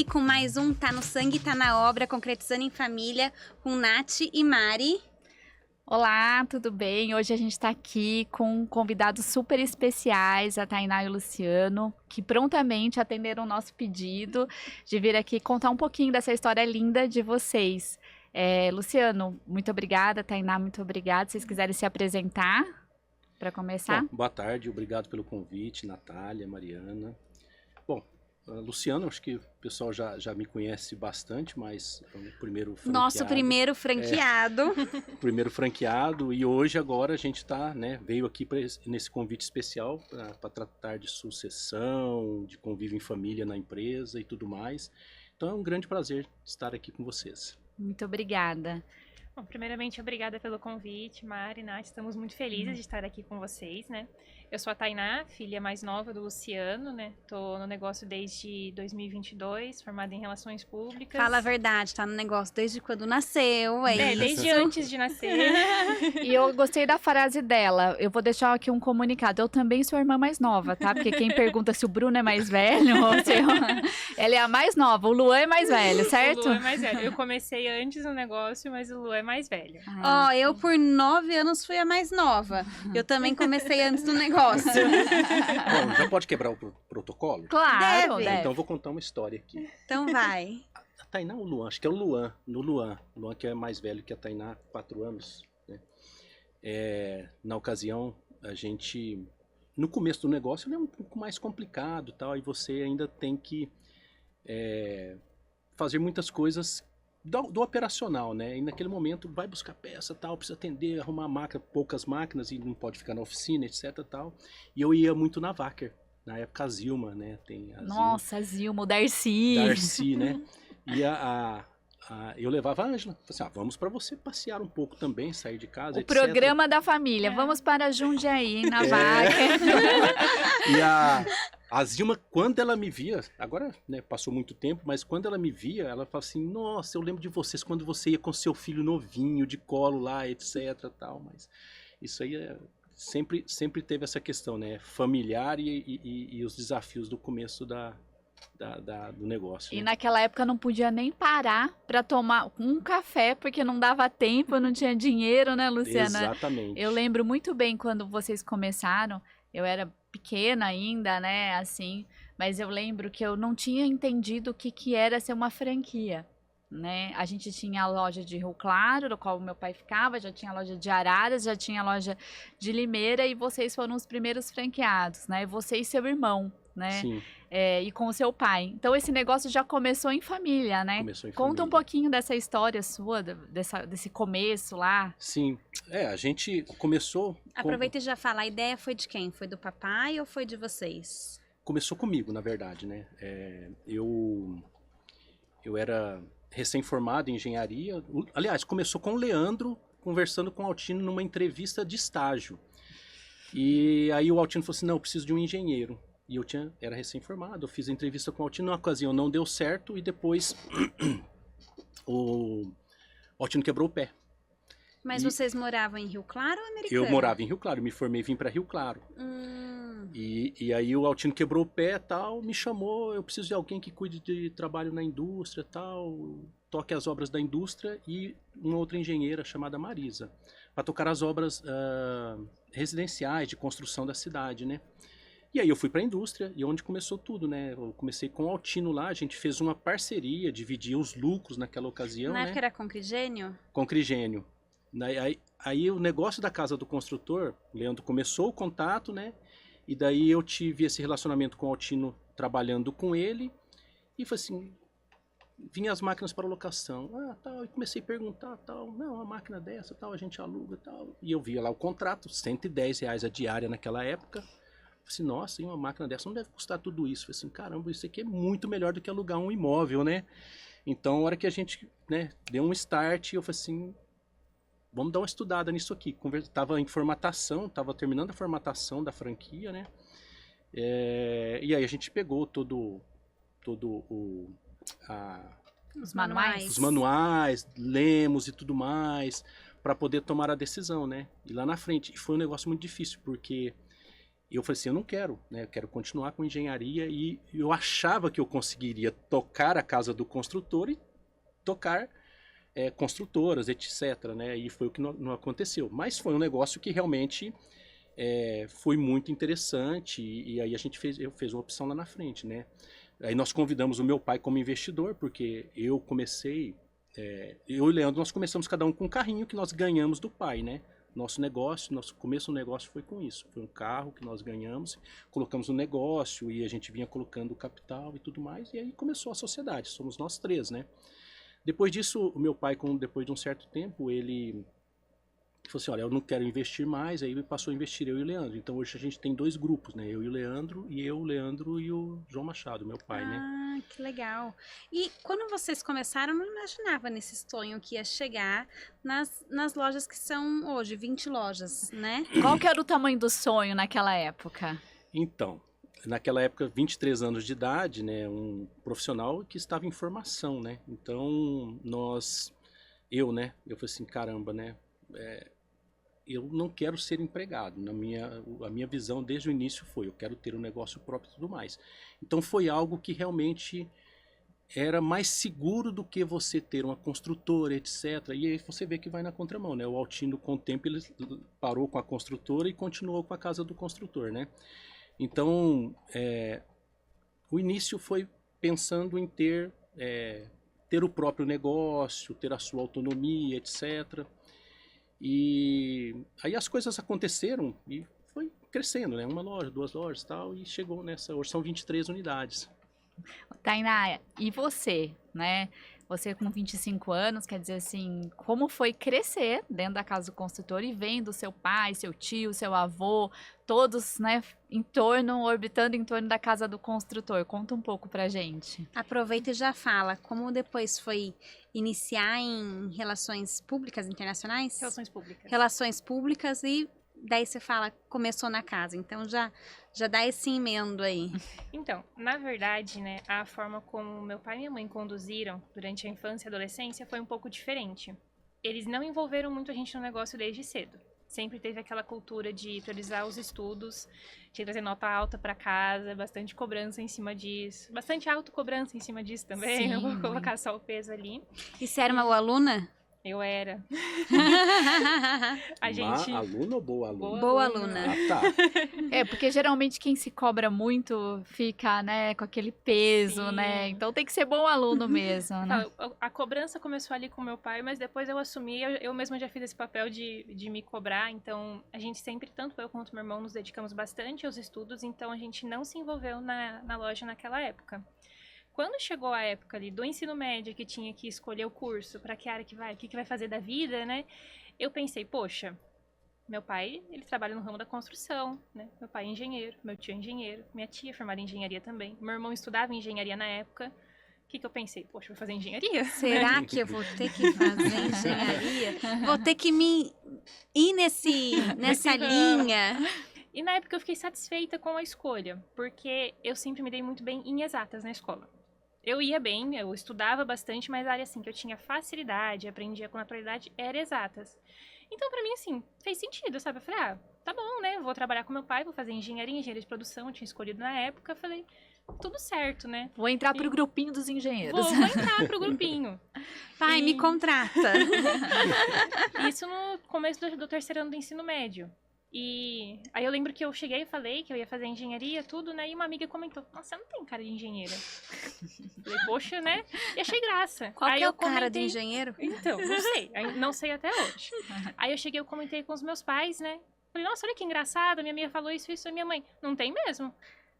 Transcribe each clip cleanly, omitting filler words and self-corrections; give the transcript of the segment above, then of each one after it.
com mais um Tá no Sangue, Tá na Obra, Concretizando em Família, com Nath e Mari. Olá, tudo bem? Hoje a gente está aqui com convidados super especiais, a Tainá e o Luciano, que prontamente atenderam o nosso pedido de vir aqui contar um pouquinho dessa história linda de vocês. Luciano, muito obrigada. Tainá, muito obrigada. Se vocês quiserem se apresentar para começar. Bom, boa tarde, obrigado pelo convite, Natália, Mariana. Bom, Luciano, acho que o pessoal já me conhece bastante, mas é o primeiro franqueado. Nosso primeiro franqueado. Primeiro franqueado, e hoje agora a gente veio aqui nesse convite especial para tratar de sucessão, de convívio em família na empresa e tudo mais. Então é um grande prazer estar aqui com vocês. Muito obrigada. Bom, primeiramente, obrigada pelo convite, Mari, Nath, estamos muito felizes de estar aqui com vocês, né? Eu sou a Tainá, filha mais nova do Luciano, né? Tô no negócio desde 2022, formada em Relações Públicas. Fala a verdade, tá no negócio desde quando nasceu, desde antes de nascer. E eu gostei da frase dela, eu vou deixar aqui um comunicado, eu também sou a irmã mais nova, tá? Porque quem pergunta se o Bruno é mais velho, ou se ela é a mais nova, o Luan é mais velho, certo? O Luan é mais velho, eu comecei antes no negócio, mas o Luan é mais velho. Eu por 9 anos fui a mais nova, eu também comecei antes do negócio. Bom, já pode quebrar o protocolo? Claro, Deve. deve. Então eu vou contar uma história aqui. Então vai. A Tainá ou o Luan? Acho que é o Luan. No Luan. O Luan que é mais velho que a Tainá, 4 anos. Né? Na ocasião, a gente... No começo do negócio ele é um pouco mais complicado, tal, e você ainda tem que fazer muitas coisas do operacional, né? E naquele momento vai buscar peça, tal, precisa atender, arrumar máquina, poucas máquinas e não pode ficar na oficina, etc, tal. E eu ia muito na Wacker, na época a Zilma, né? Tem a Nossa, a Zilma, o Darcy. Darcy, né? E eu levava a Ângela, falei assim, vamos para você passear um pouco também, sair de casa, O etc. programa da família, vamos para Jundiaí, na Wacker. E a Zilma, quando ela me via, agora né, passou muito tempo, mas quando ela me via, ela falava assim, nossa, eu lembro de vocês quando você ia com seu filho novinho, de colo lá, etc, tal, mas isso aí sempre teve essa questão, né, familiar e os desafios do começo do negócio. E né? naquela época não podia nem parar para tomar um café, porque não dava tempo, não tinha dinheiro, né, Luciana? Exatamente. Eu lembro muito bem quando vocês começaram, eu era pequena ainda, né, assim, mas eu lembro que eu não tinha entendido o que era ser uma franquia, né? A gente tinha a loja de Rio Claro, no qual meu pai ficava, já tinha a loja de Araras, já tinha a loja de Limeira, e vocês foram os primeiros franqueados, né? Você e seu irmão, né? Sim. E com o seu pai. Então esse negócio já começou em família, né? Começou em Conta família. um pouquinho dessa história sua, desse começo lá. Sim, a gente começou... Aproveita e já fala, a ideia foi de quem? Foi do papai ou foi de vocês? Começou comigo, na verdade, né? Eu era recém-formado em engenharia. Aliás, começou com o Leandro conversando com o Altino numa entrevista de estágio. E aí o Altino falou assim, não, eu preciso de um engenheiro. E eu era recém-formado, eu fiz a entrevista com o Altino, na ocasião não deu certo, e depois o Altino quebrou o pé. Mas vocês moravam em Rio Claro ou Americana? Eu morava em Rio Claro, me formei e vim para Rio Claro. E aí o Altino quebrou o pé e tal, me chamou, eu preciso de alguém que cuide de trabalho na indústria tal, toque as obras da indústria, e uma outra engenheira chamada Marisa, para tocar as obras residenciais de construção da cidade, né? E aí eu fui para a indústria, e onde começou tudo, né? Eu comecei com o Altino lá, a gente fez uma parceria, dividia os lucros naquela ocasião, Na né? época era Concrigênio? Concrigênio. Aí o negócio da casa do construtor, o Leandro começou o contato, né? E daí eu tive esse relacionamento com o Altino trabalhando com ele, e foi assim, vinha as máquinas para locação, tal, e comecei a perguntar, tal, não, a máquina dessa, tal, a gente aluga, tal. E eu via lá o contrato, R$110 a diária naquela época. Falei assim, nossa, uma máquina dessa não deve custar tudo isso. Falei assim, caramba, isso aqui é muito melhor do que alugar um imóvel, né? Então, a hora que a gente, né, deu um start, eu falei assim, vamos dar uma estudada nisso aqui. Tava em formatação, tava terminando a formatação da franquia, né? E aí a gente pegou Os manuais. os manuais, lemos e tudo mais, para poder tomar a decisão, né? E lá na frente, foi um negócio muito difícil, porque E eu falei assim, eu não quero, né? Eu quero continuar com engenharia e eu achava que eu conseguiria tocar a casa do construtor e tocar construtoras, etc, né? E foi o que não aconteceu. Mas foi um negócio que realmente foi muito interessante e aí eu fiz uma opção lá na frente, né? Aí nós convidamos o meu pai como investidor, porque eu comecei, eu e o Leandro, nós começamos cada um com um carrinho que nós ganhamos do pai, né? Nosso começo do negócio foi com isso. Foi um carro que nós ganhamos, colocamos no negócio e a gente vinha colocando o capital e tudo mais. E aí começou a sociedade, somos nós três, né? Depois disso, o meu pai, depois de um certo tempo, ele falou assim, olha, eu não quero investir mais, aí ele passou a investir eu e o Leandro. Então hoje a gente tem 2 grupos, né? Eu e o Leandro, o Leandro e o João Machado, meu pai, né? Ah, que legal. E quando vocês começaram, não imaginava nesse sonho que ia chegar nas lojas que são hoje, 20 lojas, né? Qual que era o tamanho do sonho naquela época? Então, naquela época, 23 anos de idade, né? Um profissional que estava em formação, né? Então, eu falei assim, caramba, né? Eu não quero ser empregado. A minha visão desde o início foi, eu quero ter um negócio próprio e tudo mais. Então foi algo que realmente era mais seguro do que você ter uma construtora, etc. E aí você vê que vai na contramão, né? O Altino, com o tempo, ele parou com a construtora e continuou com a casa do construtor, né? Então, o início foi pensando em ter o próprio negócio, ter a sua autonomia, etc. E aí as coisas aconteceram e foi crescendo, né? 1 loja, 2 lojas e tal, e chegou nessa, hoje são 23 unidades. Tainá, e você, né? Você com 25 anos, quer dizer assim, como foi crescer dentro da casa do construtor e vendo seu pai, seu tio, seu avô, todos, né, orbitando em torno da casa do construtor? Conta um pouco pra gente. Aproveita e já fala, como depois foi iniciar em relações públicas internacionais? Relações públicas. Relações públicas e daí você fala, começou na casa. Então já dá esse emendo aí. Então, na verdade, né, a forma como meu pai e minha mãe conduziram durante a infância e adolescência foi um pouco diferente. Eles não envolveram muito a gente no negócio desde cedo. Sempre teve aquela cultura de priorizar os estudos, de trazer nota alta para casa, bastante cobrança em cima disso. Bastante autocobrança em cima disso também, Sim, eu vou colocar só o peso ali. E você era uma boa aluna? Eu era. A gente... Má aluna ou boa aluna? Boa aluna. Ah, tá. Porque geralmente quem se cobra muito fica, né, com aquele peso, Sim. né? Então tem que ser bom aluno mesmo, né? A cobrança começou ali com meu pai, mas depois eu assumi, eu mesma já fiz esse papel de me cobrar, então a gente sempre, tanto eu quanto meu irmão, nos dedicamos bastante aos estudos, então a gente não se envolveu na loja naquela época. Quando chegou a época ali do ensino médio, que tinha que escolher o curso, para que área que vai, o que vai fazer da vida, né? Eu pensei, poxa, meu pai, ele trabalha no ramo da construção, né? Meu pai é engenheiro, meu tio é engenheiro, minha tia é formada em engenharia também, meu irmão estudava em engenharia na época. O que eu pensei? Poxa, vou fazer engenharia. Será que eu vou ter que fazer engenharia? Vou ter que me ir nessa linha? E na época eu fiquei satisfeita com a escolha, porque eu sempre me dei muito bem em exatas na escola. Eu ia bem, eu estudava bastante, mas a área assim que eu tinha facilidade, aprendia com naturalidade, era exatas. Então, pra mim, assim, fez sentido, sabe? Eu falei, tá bom, né? Vou trabalhar com meu pai, vou fazer engenharia de produção, eu tinha escolhido na época. Falei, tudo certo, né? Vou entrar pro grupinho dos engenheiros. Vou entrar pro grupinho. Pai, me contrata. Isso no começo do 3º ano do ensino médio. E aí eu lembro que eu cheguei e falei que eu ia fazer engenharia, tudo, né? E uma amiga comentou, nossa, você não tem cara de engenheira. Falei, poxa, né? E achei graça. Qual aí que é eu o cara de engenheiro? Então, não sei. Não sei até hoje. Aí eu cheguei, eu comentei com os meus pais, né? Falei, nossa, olha que engraçado, minha amiga falou isso, e minha mãe, não tem mesmo.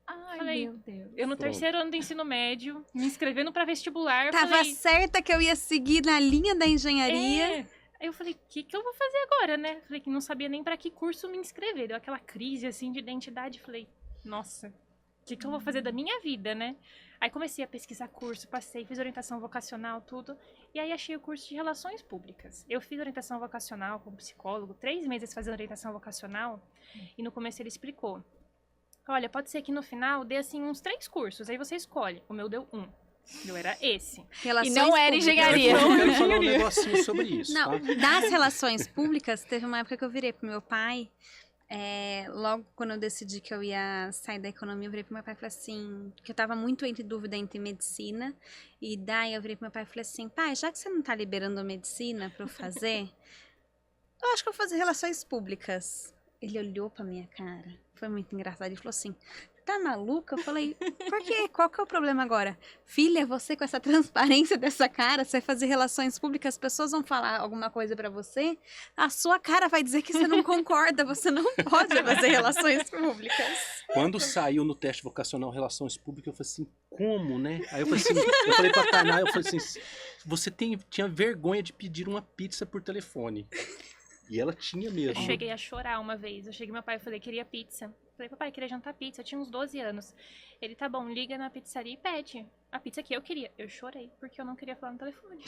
Ai, Falei, meu Deus. Eu no Pronto. 3º ano do ensino médio, me inscrevendo pra vestibular. Tava falei, certa que eu ia seguir na linha da engenharia. Aí eu falei, o que eu vou fazer agora, né? Falei que não sabia nem pra que curso me inscrever. Deu aquela crise, assim, de identidade. Falei, nossa, o que eu vou fazer da minha vida, né? Aí comecei a pesquisar curso, passei, fiz orientação vocacional, tudo. E aí achei o curso de Relações Públicas. Eu fiz orientação vocacional como psicólogo, 3 meses fazendo orientação vocacional. E no começo ele explicou. Olha, pode ser que no final dê, assim, uns 3 cursos. Aí você escolhe. O meu deu 1. Eu era esse. Relações E não era públicas. engenharia. Eu quero falar um negocinho sobre isso, Não, tá? das relações públicas, teve uma época que eu virei pro meu pai. logo quando eu decidi que eu ia sair da economia, eu virei pro meu pai e falei assim, que eu tava muito entre dúvida entre medicina, e daí eu virei pro meu pai e falei assim, pai, já que você não tá liberando medicina pra eu fazer, eu acho que eu vou fazer relações públicas. Ele olhou pra minha cara, foi muito engraçado, ele falou assim, tá maluca? Eu falei, por quê? Qual que é o problema agora? Filha, você com essa transparência dessa cara, você vai fazer relações públicas, as pessoas vão falar alguma coisa pra você, a sua cara vai dizer que você não concorda, você não pode fazer relações públicas. Quando saiu no teste vocacional Relações Públicas, eu falei assim, como, né? Aí eu falei assim, eu falei pra Tainá, eu falei assim, você tinha vergonha de pedir uma pizza por telefone. E ela tinha Eu mesmo. cheguei a chorar uma vez. Eu cheguei pro meu pai e falei, queria pizza. Falei, papai, queria jantar pizza. Eu tinha uns 12 anos. Ele, tá bom, liga na pizzaria e pede a pizza que eu queria. Eu chorei, porque eu não queria falar no telefone.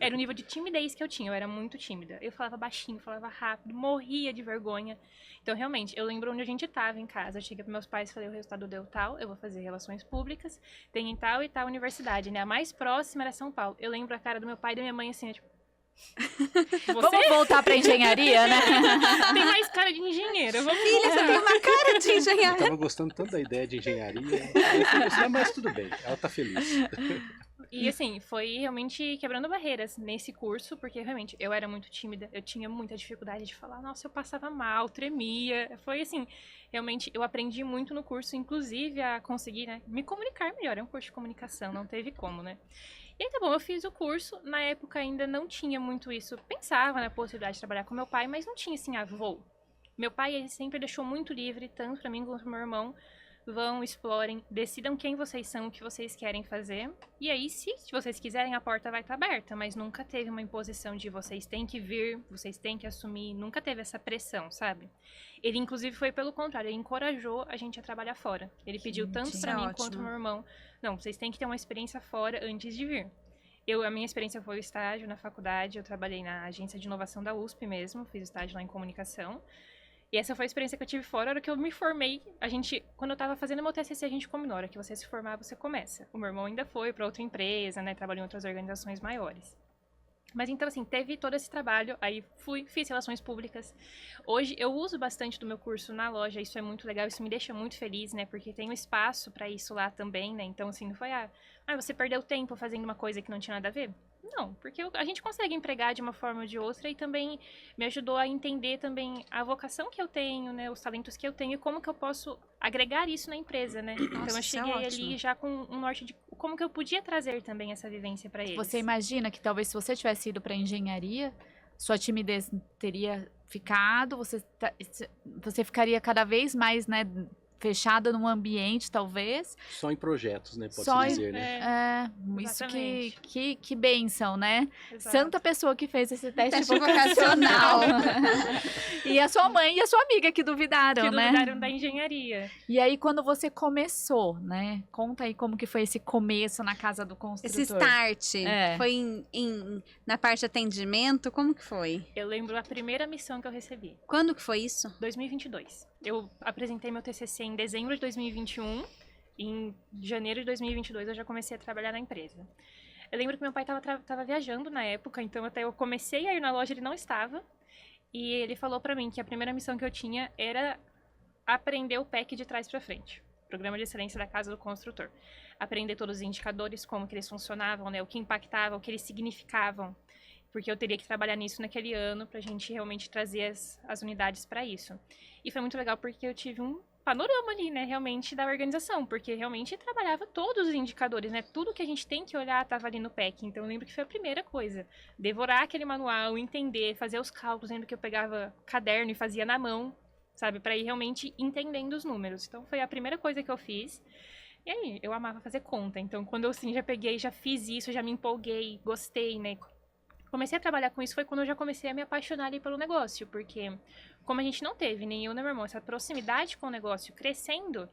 Era o nível de timidez que eu tinha. Eu era muito tímida. Eu falava baixinho, falava rápido, morria de vergonha. Então, realmente, eu lembro onde a gente tava em casa. Eu cheguei pros meus pais e falei, o resultado deu tal, eu vou fazer relações públicas. Tem em tal e tal universidade, né? A mais próxima era São Paulo. Eu lembro a cara do meu pai e da minha mãe, assim, tipo... Vamos voltar pra engenharia, né? Tem mais cara de engenheira. Vamos Filha, você tem uma cara de Eu engenharia. tava gostando tanto da ideia de engenharia. Eu falei assim, mas tudo bem, ela tá feliz. E assim, foi realmente quebrando barreiras nesse curso, porque realmente eu era muito tímida, eu tinha muita dificuldade de falar, nossa, eu passava mal, tremia. Foi assim, realmente eu aprendi muito no curso, inclusive a conseguir, né, me comunicar melhor. É um curso de comunicação, não teve como, né? E aí, tá bom, eu fiz o curso, na época ainda não tinha muito isso. Pensava na possibilidade de trabalhar com meu pai, mas não tinha assim, vou. Meu pai, ele sempre deixou muito livre, tanto pra mim quanto pro meu irmão. Vão, explorem, decidam quem vocês são, o que vocês querem fazer. E aí, se vocês quiserem, a porta vai estar aberta. Mas nunca teve uma imposição de vocês têm que vir, vocês têm que assumir. Nunca teve essa pressão, sabe? Ele, inclusive, foi pelo contrário. Ele encorajou a gente a trabalhar fora. Ele pediu tanto isso pra é mim ótimo. quanto pro meu irmão. Não, vocês têm que ter uma experiência fora antes de vir. A minha experiência foi o estágio na faculdade. Eu trabalhei na agência de inovação da USP mesmo. Fiz estágio lá em comunicação. E essa foi a experiência que eu tive fora. A hora que eu me formei, quando eu tava fazendo meu TCC, a gente combinou. A hora que você se formar, você começa. O meu irmão ainda foi pra outra empresa, né? Trabalhou em outras organizações maiores. Mas então, assim, teve todo esse trabalho. Aí fiz relações públicas. Hoje, eu uso bastante do meu curso na loja. Isso é muito legal, isso me deixa muito feliz, né? Porque tem um espaço pra isso lá também, né? Então, assim, não foi, você perdeu tempo fazendo uma coisa que não tinha nada a ver? Não, porque a gente consegue empregar de uma forma ou de outra e também me ajudou a entender também a vocação que eu tenho, né, os talentos que eu tenho e como que eu posso agregar isso na empresa, né? Então eu isso é cheguei ótimo. ali já com um norte de como que eu podia trazer também essa vivência para eles. Você imagina que talvez se você tivesse ido pra engenharia, sua timidez teria ficado, você ficaria cada vez mais, né, fechada num ambiente, talvez. Só em projetos, né? Só Pode-se em- dizer, né? Isso Exatamente. que bênção, né? Exato. Santa pessoa que fez esse teste Teste vocacional. E a sua mãe e a sua amiga que duvidaram, que né? duvidaram da engenharia. E aí, quando você começou, né? Conta aí como que foi esse começo na casa do construtor. Esse start É. foi na parte de atendimento? Como que foi? Eu lembro a primeira missão que eu recebi, Quando que foi isso? 2022. Eu apresentei meu TCC em dezembro de 2021. Em janeiro de 2022 eu já comecei a trabalhar na empresa. Eu lembro que meu pai tava viajando na época, então até eu comecei a ir na loja, ele não estava. E ele falou pra mim que a primeira missão que eu tinha era aprender o PEC de trás pra frente. Programa de Excelência da Casa do Construtor. Aprender todos os indicadores, como que eles funcionavam, né? O que impactava, o que eles significavam. Porque eu teria que trabalhar nisso naquele ano pra gente realmente trazer as unidades pra isso. E foi muito legal porque eu tive um panorama ali, né, realmente da organização, porque realmente trabalhava todos os indicadores, né, tudo que a gente tem que olhar estava ali no PEC, então eu lembro que foi a primeira coisa, devorar aquele manual, entender, fazer os cálculos, lembro que eu pegava caderno e fazia na mão, sabe, para ir realmente entendendo os números, então foi a primeira coisa que eu fiz. E aí, eu amava fazer conta, então quando eu assim já peguei, já fiz isso, já me empolguei, gostei, né, comecei a trabalhar com isso foi quando eu já comecei a me apaixonar ali pelo negócio, porque como a gente não teve, nem eu nem meu irmão, essa proximidade com o negócio crescendo,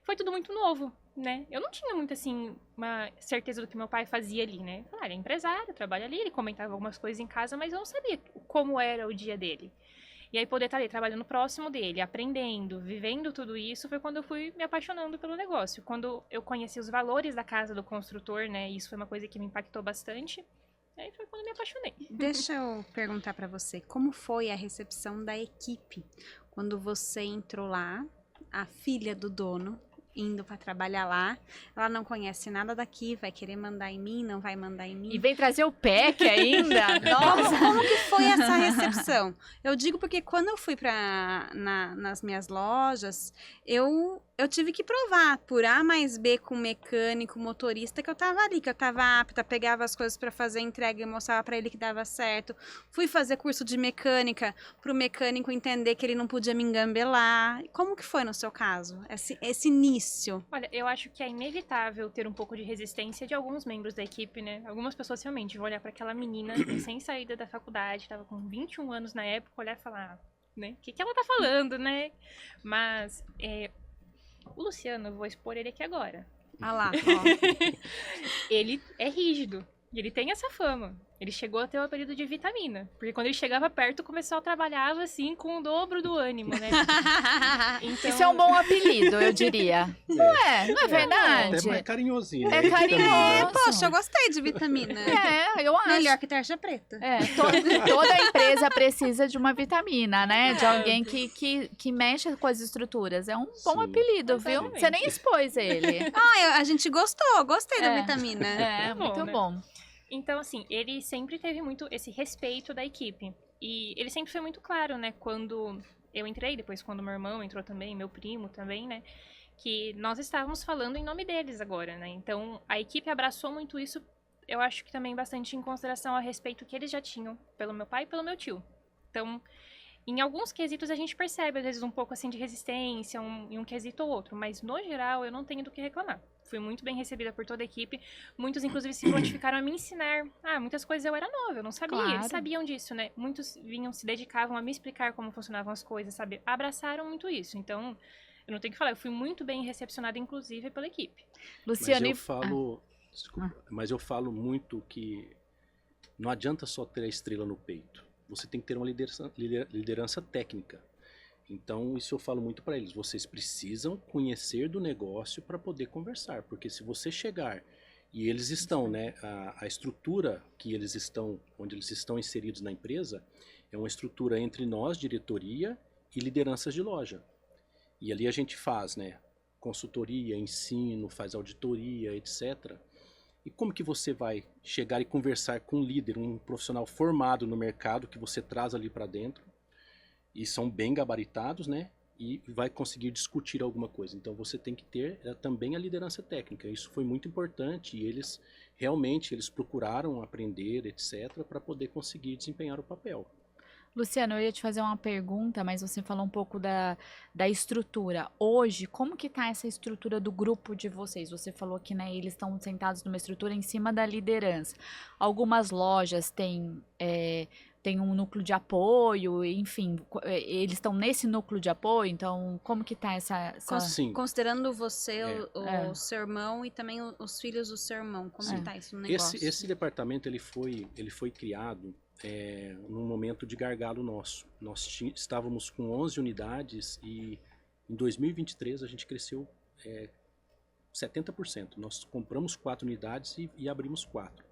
foi tudo muito novo, né? Eu não tinha muito, assim, uma certeza do que meu pai fazia ali, né? Ele é empresário, trabalha ali, ele comentava algumas coisas em casa, mas eu não sabia como era o dia dele. E aí poder estar ali trabalhando próximo dele, aprendendo, vivendo tudo isso, foi quando eu fui me apaixonando pelo negócio. Quando eu conheci os valores da casa do construtor, né? Isso foi uma coisa que me impactou bastante. Aí foi quando eu me apaixonei. Deixa eu perguntar pra você, como foi a recepção da equipe quando você entrou lá, a filha do dono, indo para trabalhar lá, ela não conhece nada daqui, vai querer mandar em mim, não vai mandar em mim. E vem trazer o PEC ainda? Nossa! Como que foi essa recepção? Eu digo porque quando eu fui nas minhas lojas, eu tive que provar por A mais B com mecânico, motorista, que eu tava ali, que eu tava apta, pegava as coisas para fazer entrega e mostrava para ele que dava certo. Fui fazer curso de mecânica pro mecânico entender que ele não podia me engambelar. Como que foi no seu caso, esse início? Olha, eu acho que é inevitável ter um pouco de resistência de alguns membros da equipe, né? Algumas pessoas realmente vão olhar para aquela menina recém-saída da faculdade, tava com 21 anos na época, olhar e falar, né? O que ela tá falando, né? Mas o Luciano, eu vou expor ele aqui agora. Ah lá, ó. Ele é rígido. E ele tem essa fama. Ele chegou a ter o apelido de vitamina. Porque quando ele chegava perto, o pessoal trabalhava assim com o dobro do ânimo, né? Então... Isso é um bom apelido, eu diria. Não é verdade? Até mais carinhosinho. É né? carinhoso. Vitamina. Poxa, eu gostei de vitamina. Eu acho. Melhor que tarja preta. Toda empresa precisa de uma vitamina, né? De alguém que mexa com as estruturas. É um bom Sim. apelido, viu? Exatamente. Você nem expôs ele. A gente gostei da vitamina. É, Bom, muito né? bom. Então, assim, ele sempre teve muito esse respeito da equipe. E ele sempre foi muito claro, né? Quando eu entrei, depois quando meu irmão entrou também, meu primo também, né? Que nós estávamos falando em nome deles agora, né? Então, a equipe abraçou muito isso, eu acho que também bastante em consideração a respeito que eles já tinham pelo meu pai e pelo meu tio. Então, em alguns quesitos a gente percebe, às vezes, um pouco assim de resistência, em um quesito ou outro. Mas, no geral, eu não tenho do que reclamar. Fui muito bem recebida por toda a equipe. Muitos, inclusive, se prontificaram a me ensinar. Muitas coisas eu era nova, eu não sabia. Claro. Eles sabiam disso, né? Muitos se dedicavam a me explicar como funcionavam as coisas, sabe? Abraçaram muito isso. Então, eu não tenho que falar. Eu fui muito bem recepcionada, inclusive, pela equipe. Luciano, Mas eu falo muito que não adianta só ter a estrela no peito. Você tem que ter uma liderança técnica. Então, isso eu falo muito para eles. Vocês precisam conhecer do negócio para poder conversar. Porque se você chegar e eles estão, né, a estrutura que eles estão, onde eles estão inseridos na empresa, é uma estrutura entre nós, diretoria e lideranças de loja. E ali a gente faz, né, consultoria, ensino, faz auditoria, etc. E como que você vai chegar e conversar com um líder, um profissional formado no mercado que você traz ali para dentro, e são bem gabaritados, né? E vai conseguir discutir alguma coisa. Então você tem que ter também a liderança técnica. Isso foi muito importante e eles realmente procuraram aprender, etc, para poder conseguir desempenhar o papel. Luciano, eu ia te fazer uma pergunta, mas você falou um pouco da estrutura. Hoje, como que tá essa estrutura do grupo de vocês? Você falou que, né, eles estão sentados numa estrutura em cima da liderança. Algumas lojas têm um núcleo de apoio, enfim, eles estão nesse núcleo de apoio, então como que tá essa... Assim, Considerando você, o seu irmão e também os filhos do seu irmão, como que tá isso no negócio? esse departamento ele foi criado num momento de gargalo nosso. Nós estávamos com 11 unidades e em 2023 a gente cresceu 70%. Nós compramos 4 unidades e abrimos 4.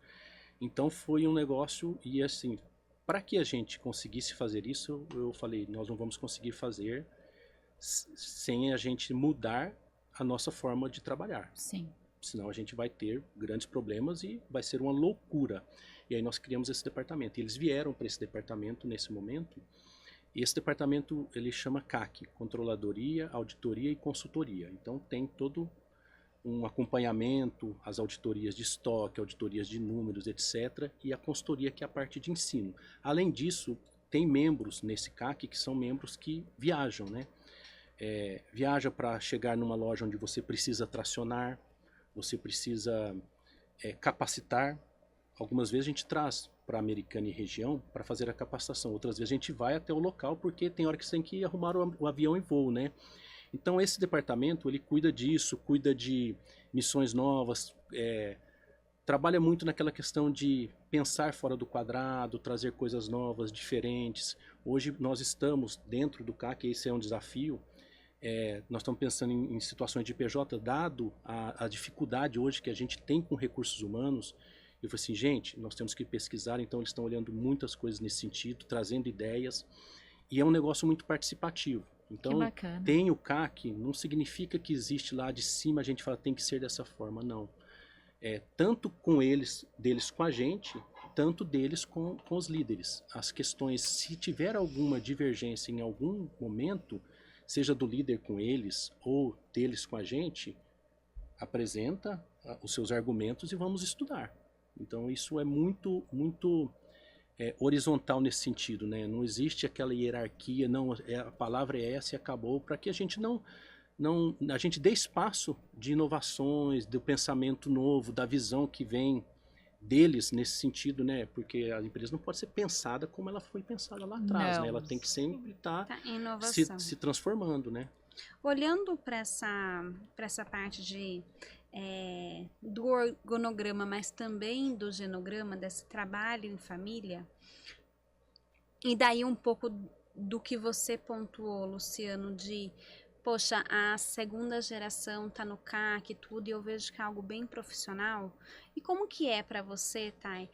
Então foi um negócio e assim, para que a gente conseguisse fazer isso, eu falei, nós não vamos conseguir fazer sem a gente mudar a nossa forma de trabalhar. Sim. Senão a gente vai ter grandes problemas e vai ser uma loucura. E aí nós criamos esse departamento. E eles vieram para esse departamento nesse momento. E esse departamento ele chama CAC, Controladoria, Auditoria e Consultoria. Então tem todo um acompanhamento, as auditorias de estoque, auditorias de números, etc. E a consultoria, que é a parte de ensino. Além disso, tem membros nesse CAC que são membros que viajam, né? Viaja para chegar numa loja onde você precisa tracionar, você precisa capacitar. Algumas vezes a gente traz para a Americana e região para fazer a capacitação. Outras vezes a gente vai até o local porque tem hora que você tem que arrumar o avião em voo, né? Então esse departamento ele cuida disso, cuida de missões novas, trabalha muito naquela questão de pensar fora do quadrado, trazer coisas novas, diferentes. Hoje nós estamos dentro do CAC, esse é um desafio. Nós estamos pensando em situações de PJ, dado a dificuldade hoje que a gente tem com recursos humanos. Eu falei assim, gente, nós temos que pesquisar, então eles estão olhando muitas coisas nesse sentido, trazendo ideias. E é um negócio muito participativo. Que Então, bacana. tem o CAC, não significa que existe lá de cima, a gente fala tem que ser dessa forma, não. Tanto com deles com a gente, tanto deles com os líderes. As questões, se tiver alguma divergência em algum momento, seja do líder com eles ou deles com a gente, apresenta os seus argumentos e vamos estudar. Então isso é muito, muito horizontal nesse sentido, né? Não existe aquela hierarquia, não, a palavra é essa e acabou, para que a gente a gente dê espaço de inovações, do pensamento novo, da visão que vem deles nesse sentido, né? Porque a empresa não pode ser pensada como ela foi pensada lá atrás, Não. né? Ela tem que sempre estar Tá, inovação. se transformando, né? Olhando para essa parte do organograma, mas também do genograma, desse trabalho em família, e daí um pouco do que você pontuou, Luciano, poxa, a segunda geração tá no CAC e tudo, e eu vejo que é algo bem profissional. E como que é para você, Thay,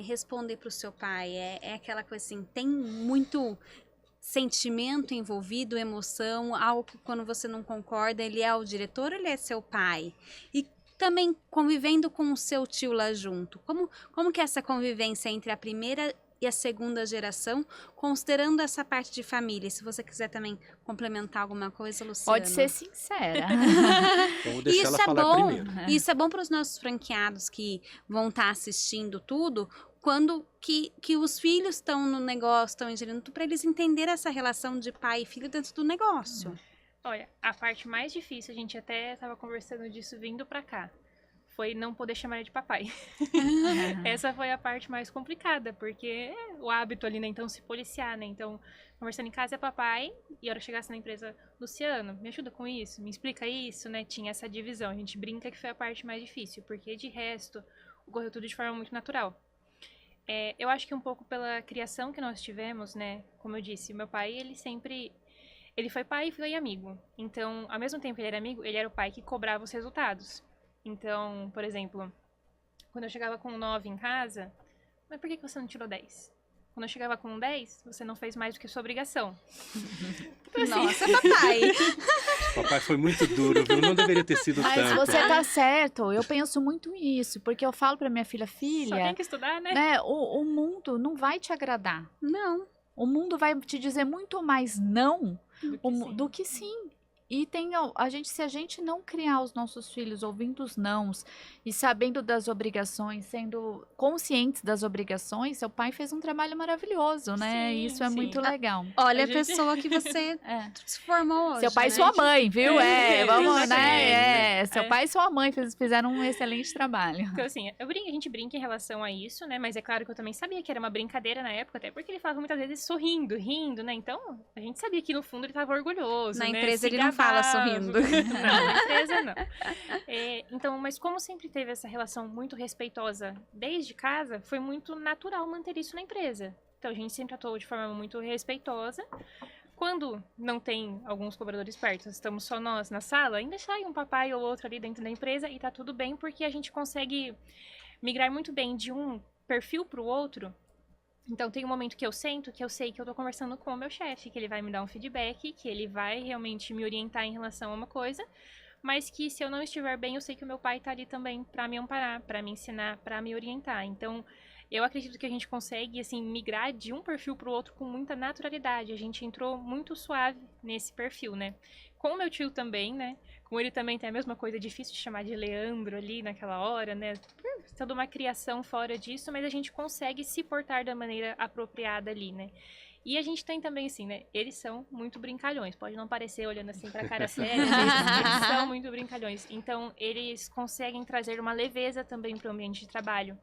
responder pro seu pai? É aquela coisa assim, tem muito sentimento envolvido, emoção, algo que quando você não concorda, ele é o diretor ou ele é seu pai? E também convivendo com o seu tio lá junto, como que é essa convivência entre a primeira e a segunda geração, considerando essa parte de família? Se você quiser também complementar alguma coisa, Luciano. Pode ser sincera. Então vou deixar ela Isso é falar bom. primeiro. Isso é bom para os nossos franqueados que vão estar assistindo tudo, quando que os filhos estão no negócio, estão ingerindo, para eles entenderem essa relação de pai e filho dentro do negócio. Olha, a parte mais difícil, a gente até estava conversando disso vindo pra cá, foi não poder chamar ele de papai. Essa foi a parte mais complicada, porque é o hábito ali, né? Então, se policiar, né? Então, conversando em casa é papai, e a hora que chegasse na empresa, Luciano, me ajuda com isso, me explica isso, né? Tinha essa divisão. A gente brinca que foi a parte mais difícil, porque de resto, ocorreu tudo de forma muito natural. Eu acho que um pouco pela criação que nós tivemos, né? Como eu disse, meu pai, ele foi pai e foi amigo. Então, ao mesmo tempo que ele era amigo, ele era o pai que cobrava os resultados. Então, por exemplo, quando eu chegava com 9 em casa, mas por que você não tirou 10? Quando eu chegava com 10, você não fez mais do que sua obrigação. Então, assim, Nossa, papai! Papai foi muito duro, viu? Não deveria ter sido Mas tanto. você tá certo, eu penso muito isso, porque eu falo pra minha filha, só tem filha, que estudar, né? né, o mundo não vai te agradar. Não. O mundo vai te dizer muito mais não Do que sim. do que sim. E se a gente não criar os nossos filhos ouvindo os nãos e sabendo das obrigações, sendo conscientes das obrigações, seu pai fez um trabalho maravilhoso, né? Sim, E isso é sim. muito legal. Olha A a gente- pessoa que você É. se formou hoje, Seu pai e né? sua mãe, viu? Vamos, exatamente. né? Seu É. pai e sua mãe fizeram um excelente trabalho. Então, assim, a gente brinca em relação a isso, né? Mas é claro que eu também sabia que era uma brincadeira na época, até porque ele falava muitas vezes sorrindo, rindo, né? Então, a gente sabia que no fundo ele estava orgulhoso, Na né? empresa Se ele não fala gabava. sorrindo. Não, na empresa não. Então, mas como sempre teve essa relação muito respeitosa desde casa, foi muito natural manter isso na empresa. Então, a gente sempre atuou de forma muito respeitosa. Quando não tem alguns cobradores perto, estamos só nós na sala, ainda sai um papai ou outro ali dentro da empresa e tá tudo bem, porque a gente consegue migrar muito bem de um perfil pro outro. Então, tem um momento que eu sento, que eu sei que eu tô conversando com o meu chefe, que ele vai me dar um feedback, que ele vai realmente me orientar em relação a uma coisa, mas que se eu não estiver bem, eu sei que o meu pai tá ali também pra me amparar, pra me ensinar, pra me orientar. Então, eu acredito que a gente consegue, assim, migrar de um perfil pro outro com muita naturalidade. A gente entrou muito suave nesse perfil, né? Com o meu tio também, né? Com ele também tem a mesma coisa, é difícil de chamar de Leandro ali naquela hora, né? Toda uma criação fora disso, mas a gente consegue se portar da maneira apropriada ali, né? E a gente tem também, assim, né? Eles são muito brincalhões. Pode não parecer olhando assim pra cara séria, mas eles são muito brincalhões. Então, eles conseguem trazer uma leveza também pro ambiente de trabalho.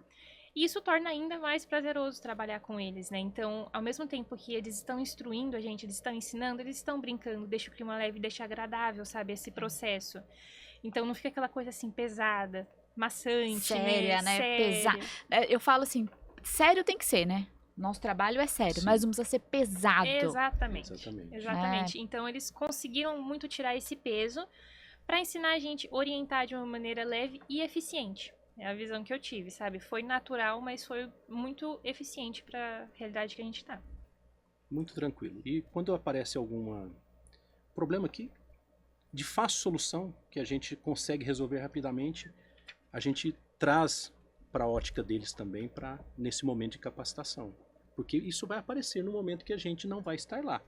E isso torna ainda mais prazeroso trabalhar com eles, né? Então, ao mesmo tempo que eles estão instruindo a gente, eles estão ensinando, eles estão brincando, deixa o clima leve, deixa agradável, sabe? Esse processo. Então, não fica aquela coisa assim pesada, maçante, Séria, né? Séria. Pesada. Eu falo assim, sério tem que ser, né? Nosso trabalho é sério, Sim. mas não precisa ser pesado. Exatamente. Exatamente. Exatamente. Então, eles conseguiram muito tirar esse peso para ensinar a gente a orientar de uma maneira leve e eficiente. É a visão que eu tive, sabe? Foi natural, mas foi muito eficiente para a realidade que a gente tá. muito tranquilo. E quando aparece algum problema aqui, de fácil solução, que a gente consegue resolver rapidamente, a gente traz para a ótica deles também, para nesse momento de capacitação. Porque isso vai aparecer no momento que a gente não vai estar lá.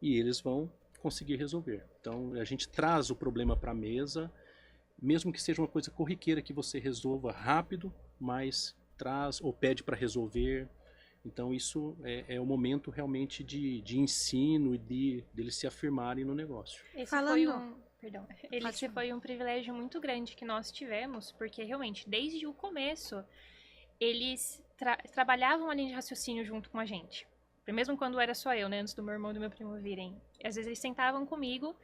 E eles vão conseguir resolver. Então, a gente traz o problema para a mesa, mesmo que seja uma coisa corriqueira que você resolva rápido, mas traz ou pede para resolver. Então, isso é o momento realmente de ensino e deles se afirmarem no negócio. Esse foi um privilégio muito grande que nós tivemos, porque realmente, desde o começo, eles trabalhavam a linha de raciocínio junto com a gente. Mesmo quando era só eu, né, antes do meu irmão e do meu primo virem. Às vezes eles sentavam comigo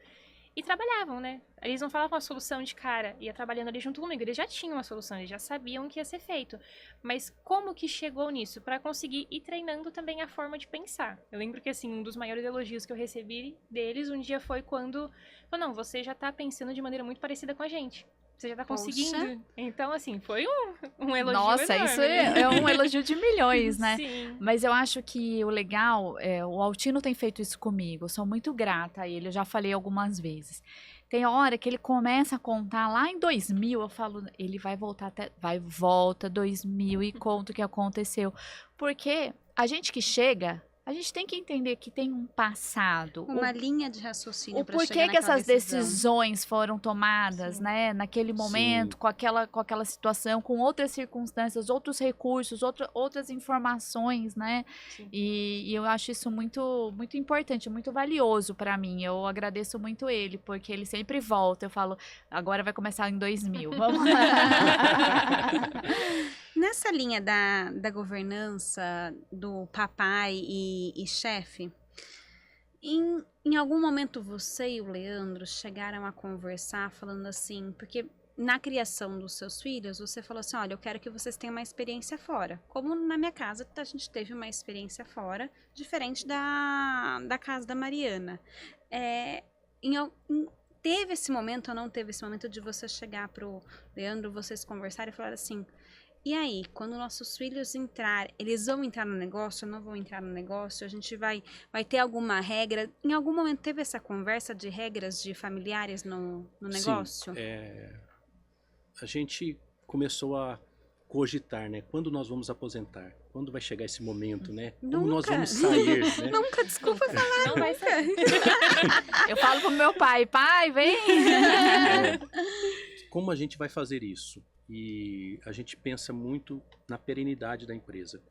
e trabalhavam, né? Eles não falavam a solução de cara, ia trabalhando ali junto comigo. Eles já tinham uma solução, eles já sabiam o que ia ser feito. Mas como que chegou nisso? Para conseguir ir treinando também a forma de pensar. Eu lembro que, assim, um dos maiores elogios que eu recebi deles um dia foi quando... Não, você já tá pensando de maneira muito parecida com a gente. Você já tá conseguindo. Poxa. Então, assim, foi um elogio Nossa, enorme, isso né? é um elogio de milhões, né? Sim. Mas eu acho que o legal, o Altino tem feito isso comigo, eu sou muito grata a ele, eu já falei algumas vezes. Tem hora que ele começa a contar lá em 2000, eu falo, ele vai voltar volta 2000 e conta o que aconteceu. Porque a gente que chega, a gente tem que entender que tem um passado. Uma linha de raciocínio O para porquê chegar que naquela essas decisão. decisões foram tomadas, Sim. né? Naquele momento, Sim. com aquela situação, com outras circunstâncias, outros recursos, outras informações, né? Sim. E eu acho isso muito, muito importante, muito valioso para mim. Eu agradeço muito ele, porque ele sempre volta. Eu falo, agora vai começar em 2000. Vamos lá. Nessa linha da governança, do papai e chefe, em algum momento você e o Leandro chegaram a conversar falando assim, porque na criação dos seus filhos, você falou assim, olha, eu quero que vocês tenham uma experiência fora. Como na minha casa, a gente teve uma experiência fora, diferente da casa da Mariana. Teve esse momento ou não teve esse momento de você chegar pro Leandro, vocês conversarem e falar assim, e aí, quando nossos filhos eles vão entrar no negócio ou não vão entrar no negócio? A gente vai ter alguma regra? Em algum momento teve essa conversa de regras de familiares no negócio? Sim, a gente começou a cogitar, né? Quando nós vamos aposentar? Quando vai chegar esse momento, né? Como nós vamos sair, né? Nunca, desculpa falar. Não vai sair. Eu falo pro meu pai, vem! Como a gente vai fazer isso? E a gente pensa muito na perenidade da empresa.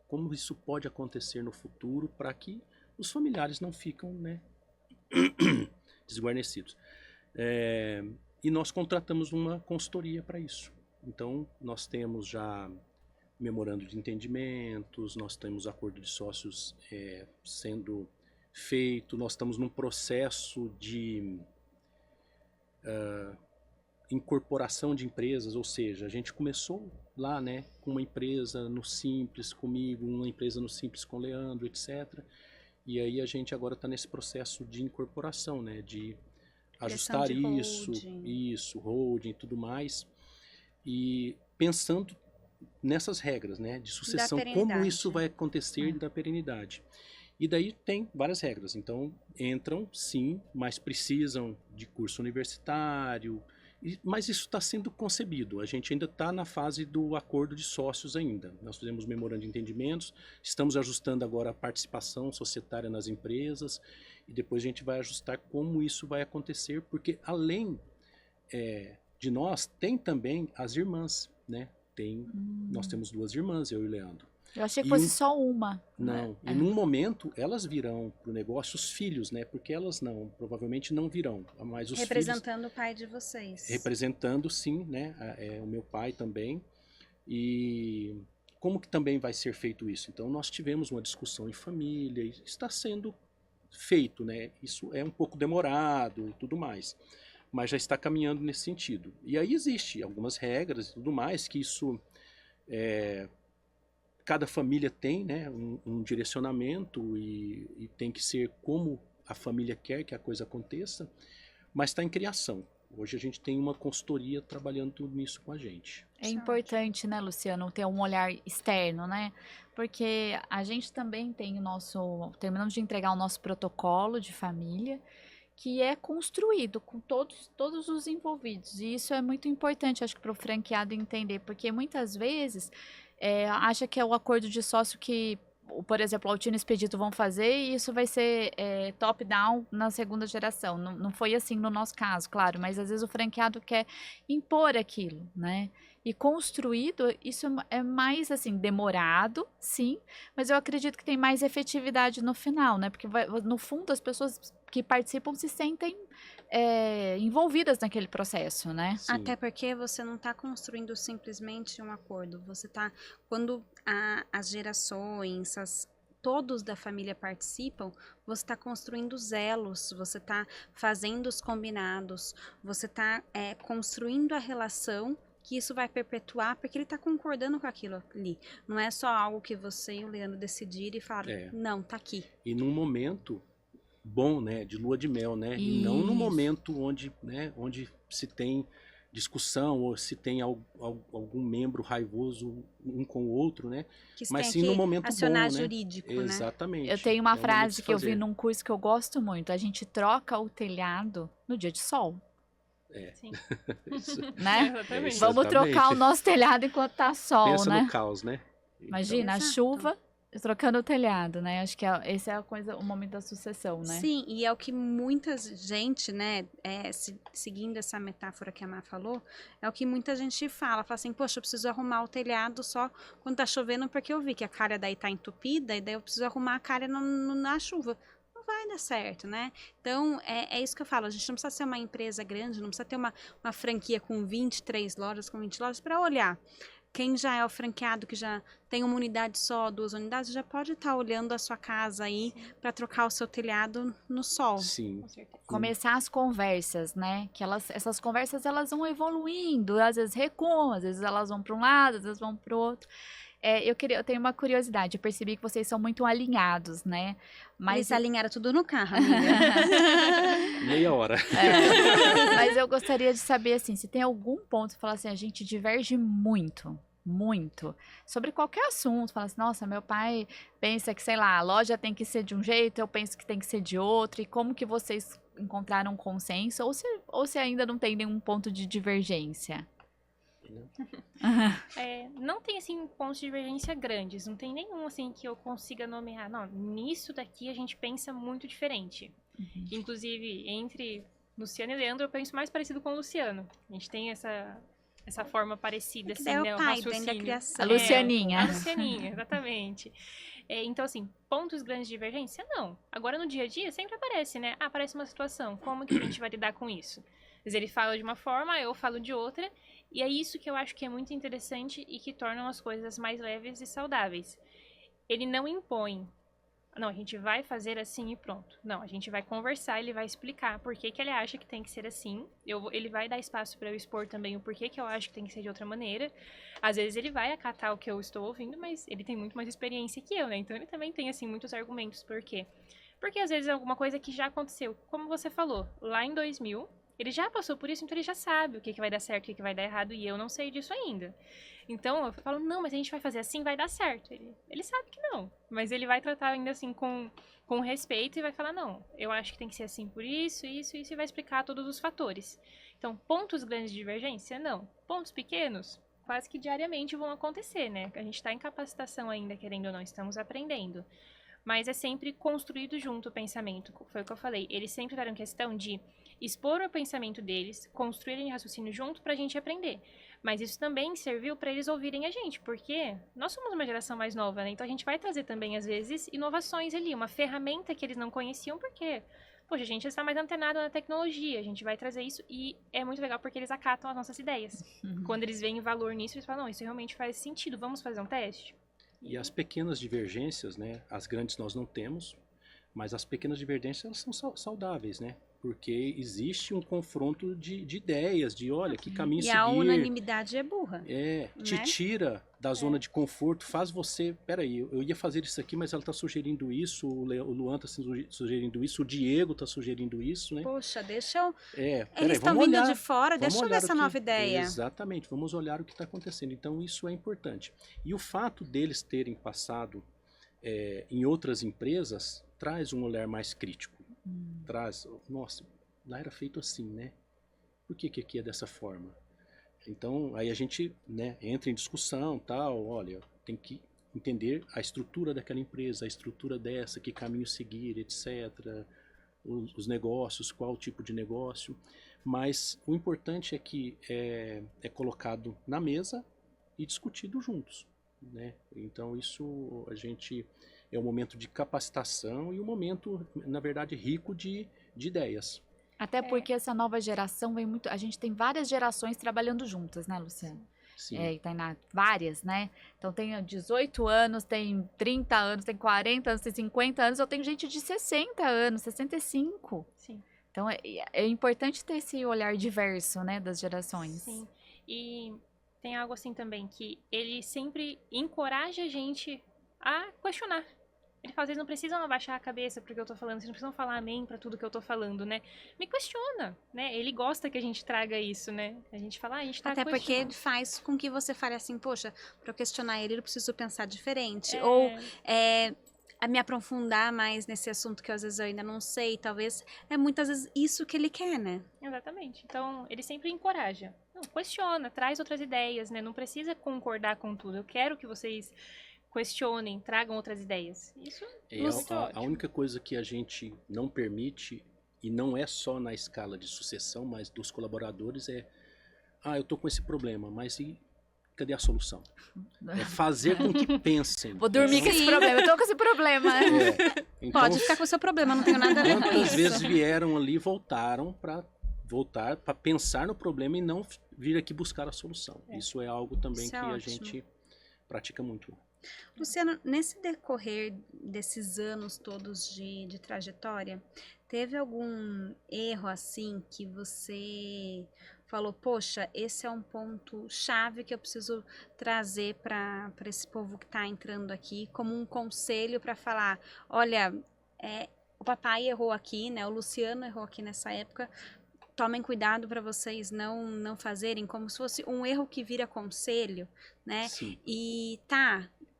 Como isso pode acontecer no futuro para que os familiares não ficam, né, desguarnecidos. E nós contratamos uma consultoria para isso. Então, nós temos já memorando de entendimentos, nós temos acordo de sócios sendo feito, nós estamos num processo de incorporação de empresas, ou seja, a gente começou lá, né, com uma empresa no Simples comigo, uma empresa no Simples com o Leandro, etc. E aí a gente agora está nesse processo de incorporação, né, de ajustar isso, holding e tudo mais, e pensando nessas regras, né, de sucessão, como isso vai acontecer da perenidade. E daí tem várias regras, então entram sim, mas precisam de curso universitário, mas isso está sendo concebido, a gente ainda está na fase do acordo de sócios ainda. Nós fizemos memorando de entendimentos, estamos ajustando agora a participação societária nas empresas e depois a gente vai ajustar como isso vai acontecer, porque além de nós, tem também as irmãs, né? Nós temos 2 irmãs, eu e o Leandro. Eu achei que fosse só uma. Não, e num momento elas virão pro negócio, os filhos, né? Porque elas provavelmente não virão, mas os representando filhos, o pai de vocês. Representando, sim, né? O meu pai também. E como que também vai ser feito isso? Então nós tivemos uma discussão em família, e está sendo feito, né? Isso é um pouco demorado e tudo mais, mas já está caminhando nesse sentido. E aí existe algumas regras e tudo mais que isso cada família tem, né, um direcionamento e tem que ser como a família quer que a coisa aconteça, mas está em criação. Hoje a gente tem uma consultoria trabalhando nisso com a gente. É importante, né, Luciano, ter um olhar externo, né? Porque a gente também tem o nosso, terminamos de entregar o nosso protocolo de família, que é construído com todos os envolvidos. E isso é muito importante, acho que para o franqueado entender, porque muitas vezes acha que é o acordo de sócio que, por exemplo, o Altino e Expedito vão fazer e isso vai ser top-down na segunda geração. Não foi assim no nosso caso, claro, mas às vezes o franqueado quer impor aquilo, né? E construído, isso é mais, assim, demorado, sim, mas eu acredito que tem mais efetividade no final, né? Porque, no fundo, as pessoas que participam se sentem envolvidas naquele processo, né? Sim. Até porque você não está construindo simplesmente um acordo. Você está, quando as gerações, todos da família participam, você está construindo zelos, você está fazendo os combinados, você está construindo a relação que isso vai perpetuar, porque ele está concordando com aquilo ali. Não é só algo que você e o Leandro decidirem e falaram, não, tá aqui. E num momento bom, né, de lua de mel, né? E não no momento onde, né, onde se tem discussão ou se tem algum membro raivoso um com o outro, né? Mas sim no momento acionar bom, né? jurídico, né? Exatamente. Eu tenho uma um frase que eu vi num curso que eu gosto muito. A gente troca o telhado no dia de sol. Sim. Isso. Né? Exatamente. Vamos trocar o nosso telhado enquanto tá sol, Pensa né? no caos, né? Imagina, a Exato. chuva trocando o telhado, né? Acho que esse é a coisa, o momento da sucessão, né? Sim, e é o que muita gente, né, seguindo essa metáfora que a Má falou, é o que muita gente fala assim, poxa, eu preciso arrumar o telhado só quando tá chovendo, porque eu vi que a calha daí tá entupida, e daí eu preciso arrumar a calha na chuva. Não vai dar certo, né? Então, é isso que eu falo, a gente não precisa ser uma empresa grande, não precisa ter uma franquia com 23 lojas, com 20 lojas, para olhar. Quem já é o franqueado, que já tem uma unidade só, 2 unidades, já pode estar olhando a sua casa aí para trocar o seu telhado no sol. Sim. Com certeza. Começar as conversas, né? Que essas conversas elas vão evoluindo, às vezes recuam, às vezes elas vão para um lado, às vezes vão para o outro. Eu tenho uma curiosidade, eu percebi que vocês são muito alinhados, né? Eles alinharam tudo no carro, amiga. Meia hora. Mas eu gostaria de saber, assim, se tem algum ponto que fala assim, a gente diverge muito, sobre qualquer assunto. Fala assim, nossa, meu pai pensa que, sei lá, a loja tem que ser de um jeito, eu penso que tem que ser de outro, e como que vocês encontraram um consenso, ou se ainda não tem nenhum ponto de divergência? Não tem, assim, pontos de divergência grandes. Não tem nenhum, assim, que eu consiga nomear. Não, nisso daqui a gente pensa muito diferente. Inclusive, entre Luciano e Leandro, eu penso mais parecido com o Luciano. A gente tem essa forma parecida, assim, É né? o O pai da raciocínio. criação. A Lucianinha. A Lucianinha, exatamente. Então, assim, pontos grandes de divergência, não. Agora, no dia a dia, sempre aparece, né? Aparece uma situação, como que a gente vai lidar com isso? Às vezes ele fala de uma forma, eu falo de outra, e é isso que eu acho que é muito interessante e que tornam as coisas mais leves e saudáveis. Ele não impõe. Não, a gente vai fazer assim e pronto. Não, a gente vai conversar, ele vai explicar por que ele acha que tem que ser assim. Ele vai dar espaço para eu expor também o porquê que eu acho que tem que ser de outra maneira. Às vezes ele vai acatar o que eu estou ouvindo, mas ele tem muito mais experiência que eu, né? Então ele também tem, assim, muitos argumentos. Por quê? Porque às vezes é alguma coisa que já aconteceu. Como você falou, lá em 2000, ele já passou por isso, então ele já sabe o que vai dar certo, o que vai dar errado, e eu não sei disso ainda. Então eu falo, não, mas a gente vai fazer assim, vai dar certo. Ele sabe que não, mas ele vai tratar ainda assim com respeito e vai falar, não, eu acho que tem que ser assim por isso, e vai explicar todos os fatores. Então, pontos grandes de divergência? Não. Pontos pequenos? Quase que diariamente vão acontecer, né? A gente está em capacitação ainda, querendo ou não, estamos aprendendo. Mas é sempre construído junto o pensamento. Foi o que eu falei. Eles sempre tiveram questão de expor o pensamento deles, construírem raciocínio junto pra gente aprender. Mas isso também serviu para eles ouvirem a gente, porque nós somos uma geração mais nova, né? Então a gente vai trazer também, às vezes, inovações ali, uma ferramenta que eles não conheciam, porque, poxa, a gente está mais antenado na tecnologia, a gente vai trazer isso e é muito legal porque eles acatam as nossas ideias. Quando eles veem valor nisso, eles falam, não, isso realmente faz sentido, vamos fazer um teste? E as pequenas divergências, né? As grandes nós não temos, mas as pequenas divergências elas são saudáveis, né? porque existe um confronto de ideias, de olha, que caminho E seguir. a unanimidade é burra. Te né? tira da zona de conforto, faz você, peraí, eu ia fazer isso aqui, mas ela está sugerindo isso, o Luan está sugerindo isso, o Diego está sugerindo isso, né? Poxa, deixa eu... Peraí, Eles estão vamos vindo olhar, de fora, deixa eu ver olhar essa o que- nova ideia. Exatamente, vamos olhar o que está acontecendo. Então isso é importante. E o fato deles terem passado em outras empresas traz um olhar mais crítico. Traz, nossa, lá era feito assim, né? Por que aqui é dessa forma? Então, aí a gente, né, entra em discussão, tal, olha, tem que entender a estrutura daquela empresa, a estrutura dessa, que caminho seguir, etc. Os negócios, qual tipo de negócio. Mas o importante é que é colocado na mesa e discutido juntos, né? Então, isso a gente é um momento de capacitação e um momento, na verdade, rico de ideias. Até porque essa nova geração vem muito. A gente tem várias gerações trabalhando juntas, né, Luciano? Sim. E Tainá, várias, né? Então tem 18 anos, tem 30 anos, tem 40 anos, tem 50 anos, eu tenho gente de 60 anos, 65. Sim. Então é importante ter esse olhar diverso, né, das gerações. Sim. E tem algo assim também, que ele sempre encoraja a gente a questionar. Ele fala, vocês não precisam abaixar a cabeça porque eu tô falando, vocês não precisam falar amém pra tudo que eu tô falando, né? Me questiona, né? Ele gosta que a gente traga isso, né? A gente fala, a gente tá Até porque questionando. ele faz com que você fale assim, poxa, para eu questionar ele, eu preciso pensar diferente. É, Ou a me aprofundar mais nesse assunto que às vezes eu ainda não sei. Talvez é muitas vezes isso que ele quer, né? Exatamente. Então, ele sempre encoraja. Não, questiona, traz outras ideias, né? Não precisa concordar com tudo. Eu quero que vocês questionem, tragam outras ideias. Isso é muito A ótimo. única coisa que a gente não permite, e não é só na escala de sucessão, mas dos colaboradores, eu tô com esse problema, mas cadê a solução? É fazer com que pensem. Vou dormir com esse problema, eu tô com esse problema. Então, Pode ficar com o seu problema, não tenho nada a ver com quantas isso. vezes vieram ali, voltar para pensar no problema e não vir aqui buscar a solução. Isso é algo também Isso que é a ótimo. gente pratica muito. Luciano, nesse decorrer desses anos todos de trajetória, teve algum erro assim que você falou, poxa, esse é um ponto chave que eu preciso trazer para esse povo que está entrando aqui, como um conselho para falar, olha, o papai errou aqui, né? O Luciano errou aqui nessa época. Tomem cuidado para vocês não fazerem, como se fosse um erro que vira conselho, né? Sim. E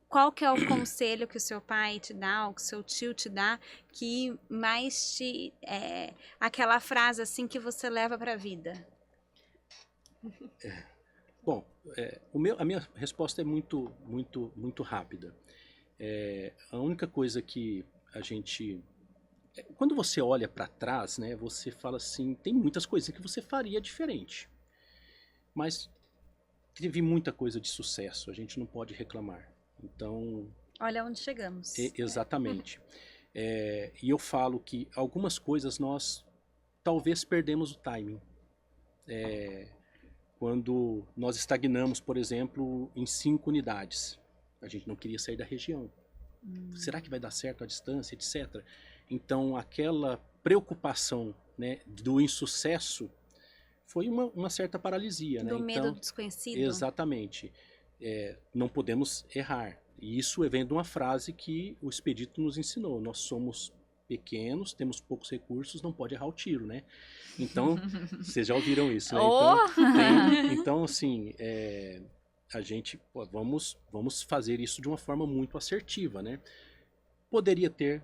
qual que é o conselho que o seu pai te dá, ou que o seu tio te dá, que mais aquela frase assim que você leva para a vida? Bom, a minha resposta é muito, muito, muito rápida. A única coisa que a gente... Quando você olha para trás, né, você fala assim, tem muitas coisas que você faria diferente. Mas teve muita coisa de sucesso, a gente não pode reclamar. Então... Olha onde chegamos. Exatamente. E eu falo que algumas coisas nós talvez perdemos o timing. Quando nós estagnamos, por exemplo, em 5 unidades. A gente não queria sair da região. Será que vai dar certo a distância, etc. Então, aquela preocupação, né, do insucesso foi uma certa paralisia. Do né? medo Então, do desconhecido. Exatamente. Não podemos errar. E isso vem de uma frase que o Expedito nos ensinou. Nós somos pequenos, temos poucos recursos, não pode errar o tiro, né? Então, vocês já ouviram isso, né? Então assim, a gente, vamos fazer isso de uma forma muito assertiva, né? Poderia ter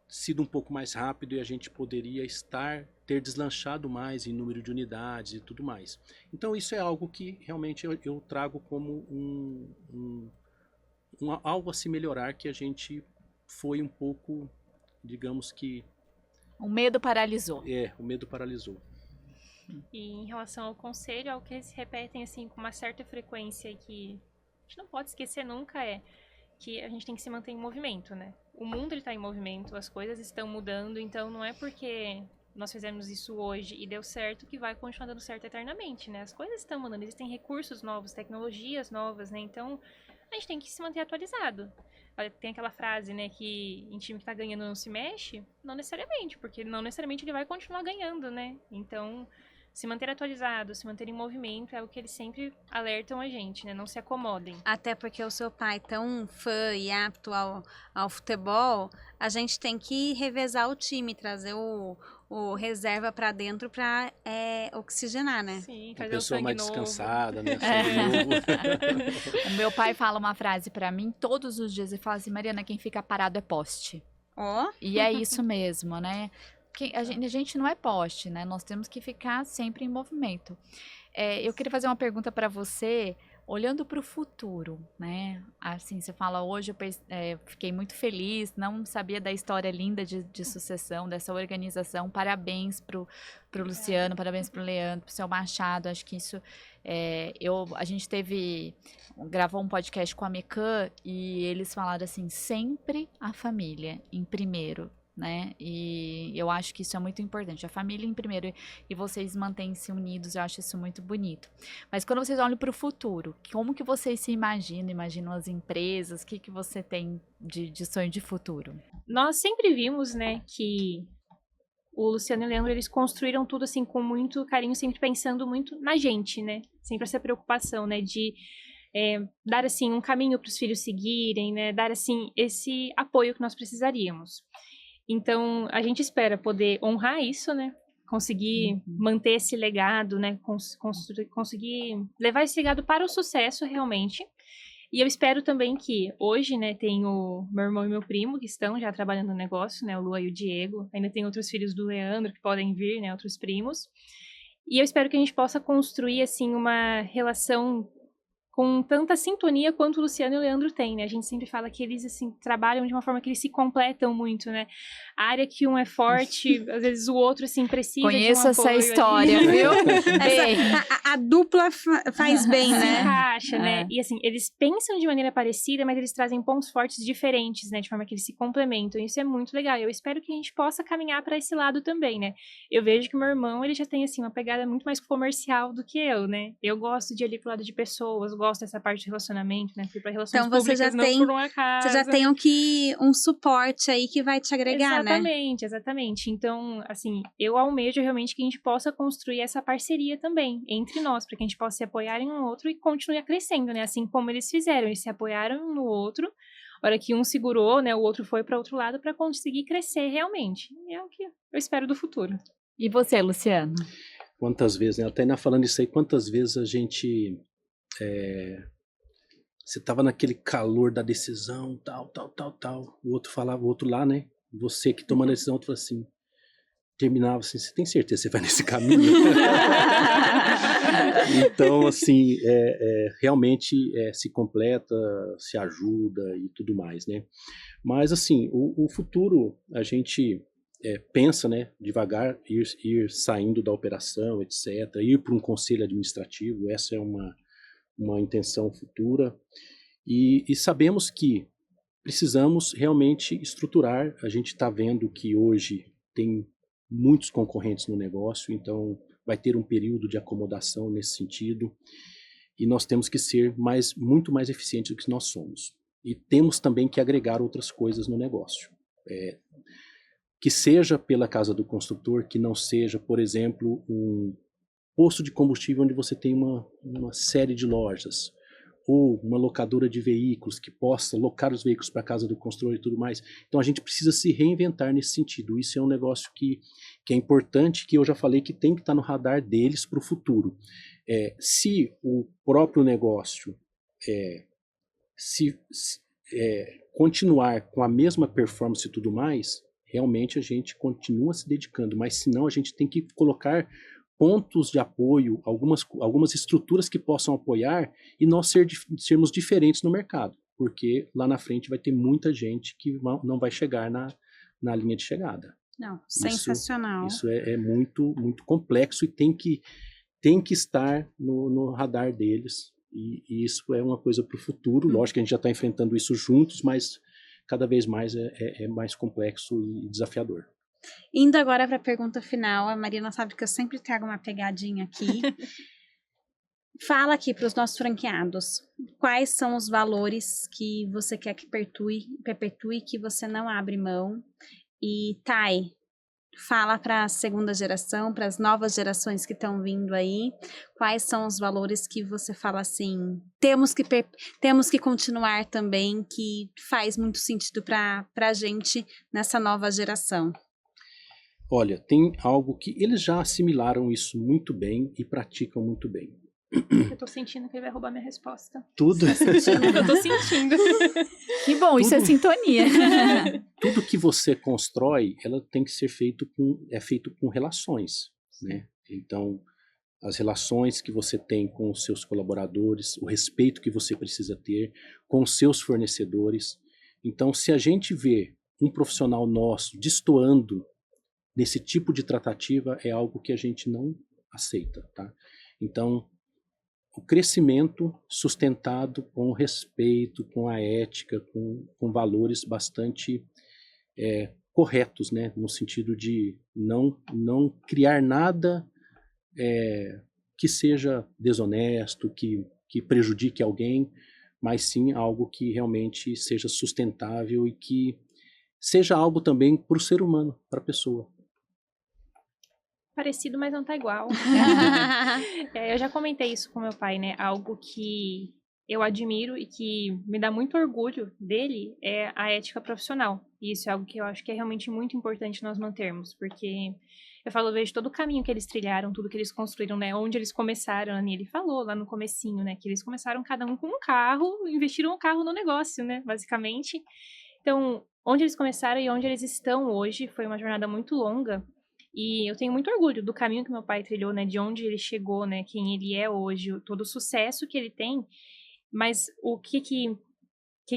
sido um pouco mais rápido e a gente poderia ter deslanchado mais em número de unidades e tudo mais. Então isso é algo que realmente eu trago como algo a se melhorar, que a gente foi um pouco, digamos que... O medo paralisou. O medo paralisou. E em relação ao conselho, algo que eles repetem assim com uma certa frequência e que a gente não pode esquecer nunca que a gente tem que se manter em movimento, né? O mundo está em movimento, as coisas estão mudando, então não é porque nós fizemos isso hoje e deu certo que vai continuar dando certo eternamente, né? As coisas estão mudando, existem recursos novos, tecnologias novas, né? Então a gente tem que se manter atualizado. tem aquela frase, né, que em time que tá ganhando não se mexe, não necessariamente, porque não necessariamente ele vai continuar ganhando, né? Então, se manter atualizado, se manter em movimento é o que eles sempre alertam a gente, né? Não se acomodem. Até porque o seu pai tão fã e apto ao futebol, a gente tem que revezar o time, trazer o reserva pra dentro pra oxigenar, né? Sim, Uma fazer o pessoa sangue mais novo. descansada, né? É. Sangue novo. O meu pai fala uma frase pra mim todos os dias. Ele fala assim, Mariana, quem fica parado é poste. Ó, E é isso mesmo, né? A gente não é poste, né? Nós temos que ficar sempre em movimento. Eu queria fazer uma pergunta para você, olhando para o futuro, né? Assim, você fala hoje, fiquei muito feliz, não sabia da história linda de sucessão, dessa organização. Parabéns pro Luciano, parabéns pro Leandro, pro seu Machado. Acho que isso. A gente gravou um podcast com a Mecan e eles falaram assim: sempre a família em primeiro. Né? E eu acho que isso é muito importante. A família em primeiro e vocês mantêm-se unidos, eu acho isso muito bonito. Mas quando vocês olham para o futuro, como que vocês se imaginam? Imaginam as empresas? O que você tem de sonho de futuro? Nós sempre vimos, né, que o Luciano e o Leandro, eles construíram tudo, assim, com muito carinho, sempre pensando muito na gente, né? Sempre essa preocupação, né, de dar, assim, um caminho para os filhos seguirem, né? Dar, assim, esse apoio que nós precisaríamos. Então, a gente espera poder honrar isso, né? Conseguir manter esse legado, né? Conseguir levar esse legado para o sucesso, realmente. E eu espero também que hoje, né, tem o meu irmão e meu primo que estão já trabalhando no negócio, né? O Lua e o Diego. Ainda tem outros filhos do Leandro que podem vir, né? Outros primos. E eu espero que a gente possa construir, assim, uma relação com tanta sintonia quanto o Luciano e o Leandro têm, né? A gente sempre fala que eles, assim, trabalham de uma forma que eles se completam muito, né? A área que um é forte, às vezes o outro, assim, precisa Conheço de um essa apoio história, ali. viu? a dupla faz bem, Se né? encaixa, né? E, assim, eles pensam de maneira parecida, mas eles trazem pontos fortes diferentes, né? De forma que eles se complementam. Isso é muito legal. Eu espero que a gente possa caminhar para esse lado também, né? Eu vejo que o meu irmão, ele já tem, assim, uma pegada muito mais comercial do que eu, né? Eu gosto de ir ali pro lado de pessoas, gosto dessa parte de relacionamento, né? Fui pra relações Então você públicas, não por um acaso. Você já tem um suporte aí que vai te agregar, né? Exatamente, exatamente. Então, assim, eu almejo realmente que a gente possa construir essa parceria também entre nós, para que a gente possa se apoiar em um outro e continuar crescendo, né? Assim como eles fizeram, eles se apoiaram um no outro. A hora que um segurou, né, o outro foi para outro lado para conseguir crescer realmente. E é o que eu espero do futuro. E você, Luciano? Quantas vezes, né? Até ainda falando isso aí, quantas vezes a gente... Você tava naquele calor da decisão, tal. O outro lá, né? Você que tomando a decisão, outro falou assim, terminava assim, você tem certeza que você vai nesse caminho? Então, assim, realmente se completa, se ajuda e tudo mais, né? Mas, assim, o futuro, a gente pensa, né, devagar, ir saindo da operação, etc., ir para um conselho administrativo, essa é uma intenção futura, e sabemos que precisamos realmente estruturar. A gente está vendo que hoje tem muitos concorrentes no negócio, então vai ter um período de acomodação nesse sentido, e nós temos que ser muito mais eficientes do que nós somos. E temos também que agregar outras coisas no negócio. Que seja pela casa do construtor, que não seja, por exemplo, um posto de combustível onde você tem uma série de lojas, ou uma locadora de veículos que possa locar os veículos para a casa do construtor e tudo mais. Então a gente precisa se reinventar nesse sentido. Isso é um negócio que é importante, que eu já falei que tem que estar no radar deles para o futuro. Se o próprio negócio continuar com a mesma performance e tudo mais, realmente a gente continua se dedicando, mas senão a gente tem que colocar pontos de apoio, algumas estruturas que possam apoiar e nós sermos diferentes no mercado, porque lá na frente vai ter muita gente que não vai chegar na linha de chegada. Não, sensacional. Isso é muito, muito complexo e tem que estar no radar deles, e isso é uma coisa para o futuro. Lógico que a gente já está enfrentando isso juntos, mas cada vez mais é mais complexo e desafiador. Indo agora para a pergunta final, a Marina sabe que eu sempre trago uma pegadinha aqui. Fala aqui para os nossos franqueados, quais são os valores que você quer que perpetue, que você não abre mão. E Thay, fala para a segunda geração, para as novas gerações que estão vindo aí, quais são os valores que você fala assim, temos que continuar também, que faz muito sentido para a gente nessa nova geração. Olha, tem algo que eles já assimilaram isso muito bem e praticam muito bem. Eu tô sentindo que ele vai roubar minha resposta. Tudo, Eu tô sentindo. Que bom, isso é Tudo. sintonia. tudo que você constrói, ela tem que ser feito com relações, né? Então, as relações que você tem com os seus colaboradores, o respeito que você precisa ter com os seus fornecedores. Então, se a gente vê um profissional nosso destoando nesse tipo de tratativa, é algo que a gente não aceita, tá? Então, o crescimento sustentado com respeito, com a ética, com valores bastante corretos, né? No sentido de não criar nada que seja desonesto, que prejudique alguém, mas sim algo que realmente seja sustentável e que seja algo também para o ser humano, para a pessoa. Parecido, mas não tá igual. Eu já comentei isso com meu pai, né? Algo que eu admiro e que me dá muito orgulho dele é a ética profissional. E isso é algo que eu acho que é realmente muito importante nós mantermos, porque eu vejo todo o caminho que eles trilharam, tudo que eles construíram, né? Onde eles começaram, né? Ele falou lá no comecinho, né? Que eles começaram cada um com um carro, investiram um carro no negócio, né? Basicamente. Então, onde eles começaram e onde eles estão hoje foi uma jornada muito longa. E eu tenho muito orgulho do caminho que meu pai trilhou, né? De onde ele chegou, né? Quem ele é hoje, todo o sucesso que ele tem. Mas o que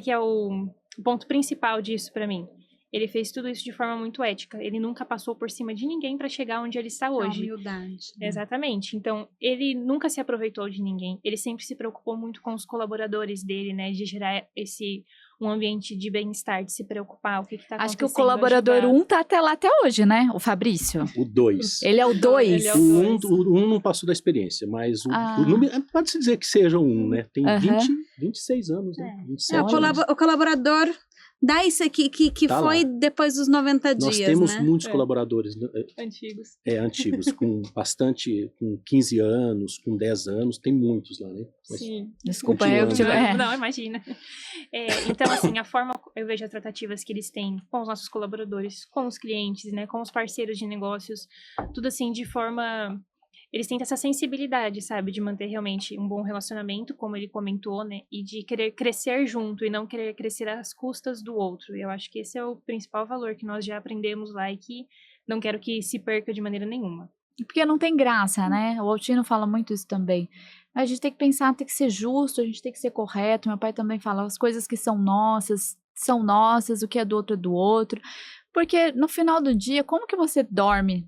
é o ponto principal disso pra mim? Ele fez tudo isso de forma muito ética. Ele nunca passou por cima de ninguém pra chegar onde ele está A hoje. humildade. Né? Exatamente. Então, ele nunca se aproveitou de ninguém. Ele sempre se preocupou muito com os colaboradores dele, né? De gerar um ambiente de bem-estar, de se preocupar, o que tá acontecendo. Acho que o colaborador 1 tá até lá até hoje, né? O Fabrício. O 2. Ele é o 2. Ele é o O dois. 1 não passou da experiência, mas Ah. o número, pode-se dizer que seja o 1, né? Tem Aham. 26 anos, né? 27 o anos. colaborador da isso aqui que Tá foi lá. depois dos 90 Nós dias, temos né? muitos É. colaboradores Antigos. antigos, com 15 anos, com 10 anos, tem muitos lá, né? Mas Sim. Desculpa, eu que Continuando. tive... Não, imagina. Então, assim, a forma, eu vejo as tratativas que eles têm com os nossos colaboradores, com os clientes, né, com os parceiros de negócios, tudo assim, de forma... Eles têm essa sensibilidade, sabe, de manter realmente um bom relacionamento, como ele comentou, né, e de querer crescer junto e não querer crescer às custas do outro. Eu acho que esse é o principal valor que nós já aprendemos lá e que não quero que se perca de maneira nenhuma. Porque não tem graça, né? O Altino fala muito isso também. A gente tem que pensar, tem que ser justo, a gente tem que ser correto. Meu pai também fala, as coisas que são nossas, o que é do outro é do outro. Porque no final do dia, como que você dorme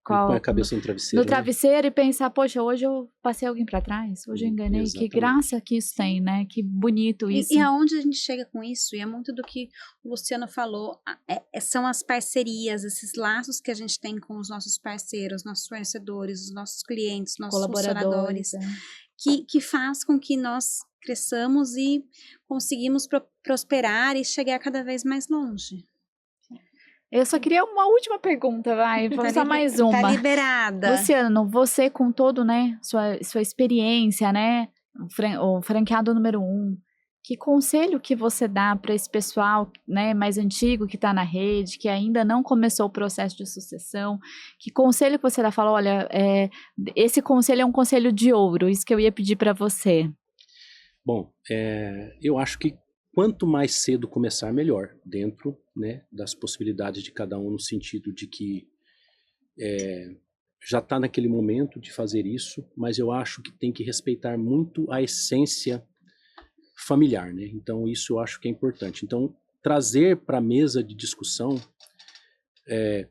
põe a cabeça no travesseiro. no travesseiro e pensar, poxa, hoje eu passei alguém pra trás, hoje eu enganei. Exatamente. Que graça que isso tem, né? Que bonito isso. E aonde a gente chega com isso, e é muito do que o Luciano falou, são as parcerias, esses laços que a gente tem com os nossos parceiros, nossos fornecedores, os nossos clientes, nossos funcionadores, que faz com que nós cresçamos e conseguimos prosperar e chegar cada vez mais longe. Eu só queria uma última pergunta, vai. Vamos só mais uma. Tá liberada. Luciano, você com todo, né, sua experiência, né, o franqueado número 1, que conselho que você dá para esse pessoal, né, mais antigo que está na rede, que ainda não começou o processo de sucessão? Que conselho que você dá? Fala, olha, esse conselho é um conselho de ouro, isso que eu ia pedir para você. Bom, eu acho que quanto mais cedo começar, melhor, dentro, né, das possibilidades de cada um, no sentido de que já está naquele momento de fazer isso, mas eu acho que tem que respeitar muito a essência familiar, né? Então isso eu acho que é importante. Então trazer para a mesa de discussão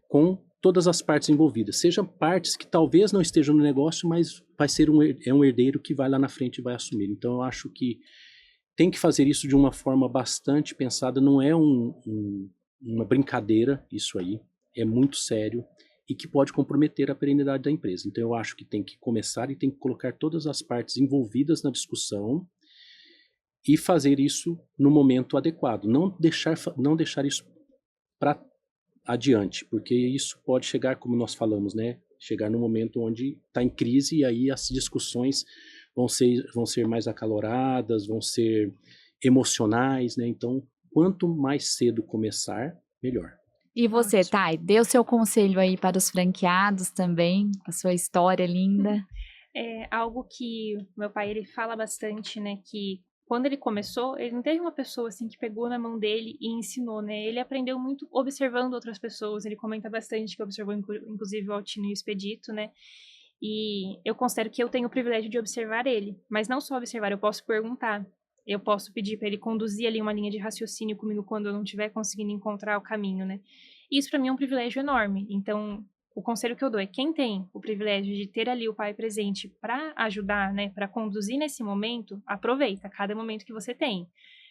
com todas as partes envolvidas, sejam partes que talvez não estejam no negócio, mas vai ser um herdeiro que vai lá na frente e vai assumir. Então eu acho que tem que fazer isso de uma forma bastante pensada, não é uma brincadeira isso aí, é muito sério e que pode comprometer a perenidade da empresa. Então, eu acho que tem que começar e tem que colocar todas as partes envolvidas na discussão e fazer isso no momento adequado. Não deixar isso para adiante, porque isso pode chegar, como nós falamos, né? Chegar no momento onde está em crise e aí as discussões vão ser mais acaloradas, vão ser emocionais, né? Então, quanto mais cedo começar, melhor. E você, Ótimo. Thay, dê o seu conselho aí para os franqueados também, a sua história linda. É algo que meu pai ele fala bastante, né, que quando ele começou, ele não teve uma pessoa assim que pegou na mão dele e ensinou, né? Ele aprendeu muito observando outras pessoas. Ele comenta bastante que observou inclusive o Altino e o Expedito, né? E eu considero que eu tenho o privilégio de observar ele, mas não só observar, eu posso perguntar. Eu posso pedir para ele conduzir ali uma linha de raciocínio comigo quando eu não estiver conseguindo encontrar o caminho, né? E isso para mim é um privilégio enorme. Então, o conselho que eu dou é quem tem o privilégio de ter ali o pai presente para ajudar, né, para conduzir nesse momento, aproveita cada momento que você tem.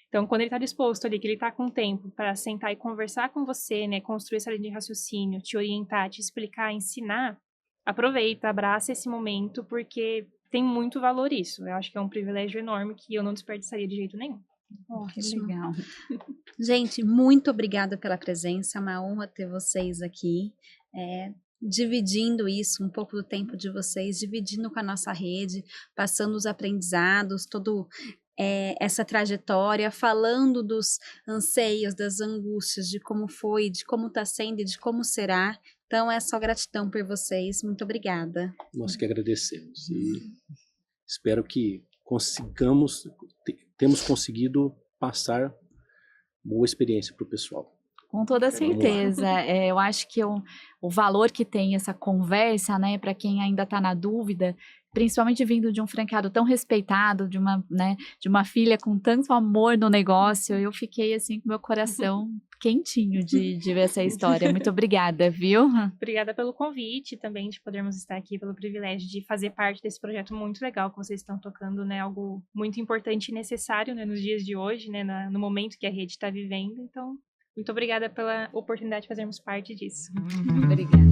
Então, quando ele está disposto ali, que ele está com tempo para sentar e conversar com você, né, construir essa linha de raciocínio, te orientar, te explicar, ensinar, aproveita, abraça esse momento, porque tem muito valor isso. Eu acho que é um privilégio enorme que eu não desperdiçaria de jeito nenhum. Que Ótimo. legal. Gente, muito obrigada pela presença. É uma honra ter vocês aqui, dividindo isso, um pouco do tempo de vocês, dividindo com a nossa rede, passando os aprendizados, essa trajetória, falando dos anseios, das angústias, de como foi, de como está sendo e de como será. Então, é só gratidão por vocês. Muito obrigada. Nós que agradecemos e espero que temos conseguido passar boa experiência para o pessoal. Com toda Vamos lá. certeza. Eu acho que o valor que tem essa conversa, né, para quem ainda está na dúvida, principalmente vindo de um franqueado tão respeitado, de uma filha com tanto amor no negócio, eu fiquei assim com meu coração quentinho de ver essa história. Muito obrigada, viu? Obrigada pelo convite também de podermos estar aqui, pelo privilégio de fazer parte desse projeto muito legal que vocês estão tocando, né? Algo muito importante e necessário, né, nos dias de hoje, né, no momento que a rede está vivendo. Então, muito obrigada pela oportunidade de fazermos parte disso. Obrigada.